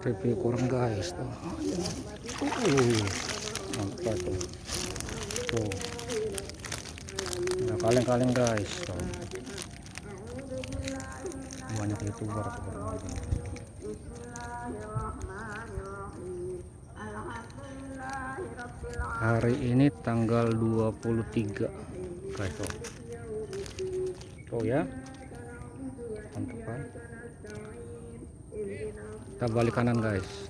review kurang guys tuh. Mantap tuh. Tuh. Nah, kaleng-kaleng guys tuh. Banyak youtuber sebenarnya. Hari ini tanggal 23 guys tuh. Tuh ya. Mantap kan. Kita balik kanan guys.